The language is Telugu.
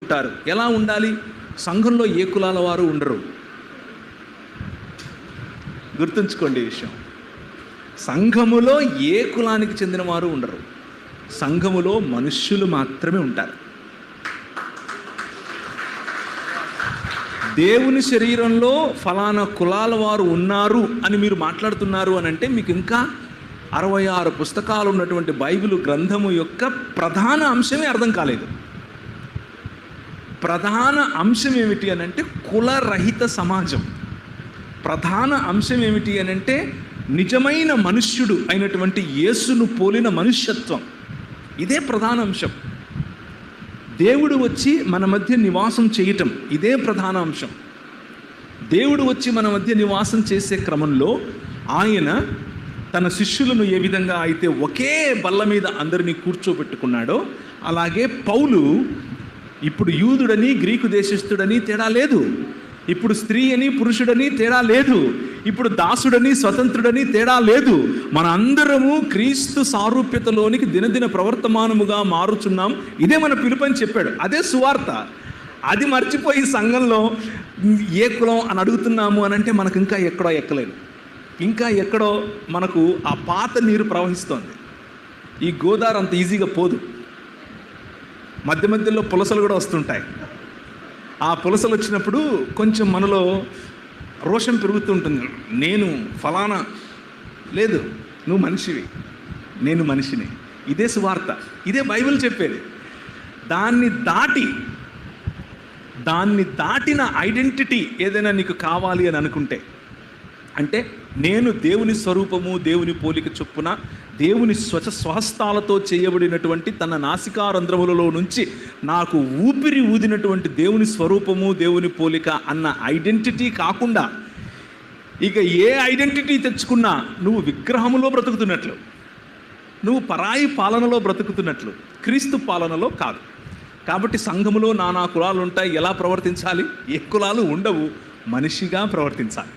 ఉంటారు. ఎలా ఉండాలి? సంఘంలో ఏ కులాల వారు ఉండరు. గుర్తుంచుకోండి ఈ విషయం. సంఘములో ఏ కులానికి చెందిన వారు ఉండరు. సంఘములో మనుష్యులు మాత్రమే ఉంటారు. దేవుని శరీరంలో ఫలానా కులాల వారు ఉన్నారు అని మీరు మాట్లాడుతున్నారు అని అంటే మీకు ఇంకా 66 పుస్తకాలు ఉన్నటువంటి బైబిల్ గ్రంథము యొక్క ప్రధాన అంశమే అర్థం కాలేదు. ప్రధాన అంశం ఏమిటి అని అంటే కులరహిత సమాజం. ప్రధాన అంశం ఏమిటి అని అంటే నిజమైన మనుష్యుడు అయినటువంటి యేసును పోలిన మనుష్యత్వం. ఇదే ప్రధాన అంశం. దేవుడు వచ్చి మన మధ్య నివాసం చేయటం ఇదే ప్రధాన అంశం. దేవుడు వచ్చి మన మధ్య నివాసం చేసే క్రమంలో ఆయన తన శిష్యులను ఏ విధంగా అయితే ఒకే బల్ల మీద అందరినీ కూర్చోబెట్టుకున్నాడో, అలాగే పౌలు ఇప్పుడు యూదుడని గ్రీకు దేశస్థుడని తేడా లేదు, ఇప్పుడు స్త్రీ అని పురుషుడని తేడా లేదు, ఇప్పుడు దాసుడని స్వతంత్రుడని తేడా లేదు. మన అందరము క్రీస్తు సారూప్యతలోనికి దినదిన ప్రవర్తమానముగా మారుచున్నాం. ఇదే మన పిలుపని చెప్పాడు. అదే సువార్త. అది మర్చిపోయి సంఘంలో ఏ కులం అని అడుగుతున్నాము అని అంటే మనకు ఇంకా ఎక్కడో ఎక్కలేదు. ఇంకా ఎక్కడో మనకు ఆ పాత నీరు ప్రవహిస్తోంది. ఈ గోదావరి అంత ఈజీగా పోదు. మధ్య మధ్యలో పులసలు కూడా వస్తుంటాయి. ఆ పులసలు వచ్చినప్పుడు కొంచెం మనలో రోషం పెరుగుతూ ఉంటుంది. నేను ఫలానా, లేదు నువ్వు మనిషివి, నేను మనిషిని. ఇదే సువార్త, ఇదే బైబిల్ చెప్పేది. దాన్ని దాటిన ఐడెంటిటీ ఏదైనా నీకు కావాలి అని అనుకుంటే, అంటే నేను దేవుని స్వరూపము, దేవుని పోలిక చొప్పున దేవుని స్వహస్తాలతో చేయబడినటువంటి తన నాసికారంధ్రములలో నుంచి నాకు ఊపిరి ఊదినటువంటి దేవుని స్వరూపము, దేవుని పోలిక అన్న ఐడెంటిటీ కాకుండా ఇక ఏ ఐడెంటిటీ తెచ్చుకున్నా నువ్వు విగ్రహములో బ్రతుకుతున్నట్లు, నువ్వు పరాయి పాలనలో బ్రతుకుతున్నట్లు, క్రీస్తు పాలనలో కాదు. కాబట్టి సంఘములో నానా కులాలు ఉంటాయి. ఎలా ప్రవర్తించాలి? ఏ కులాలు ఉండవు. మనిషిగా ప్రవర్తించాలి.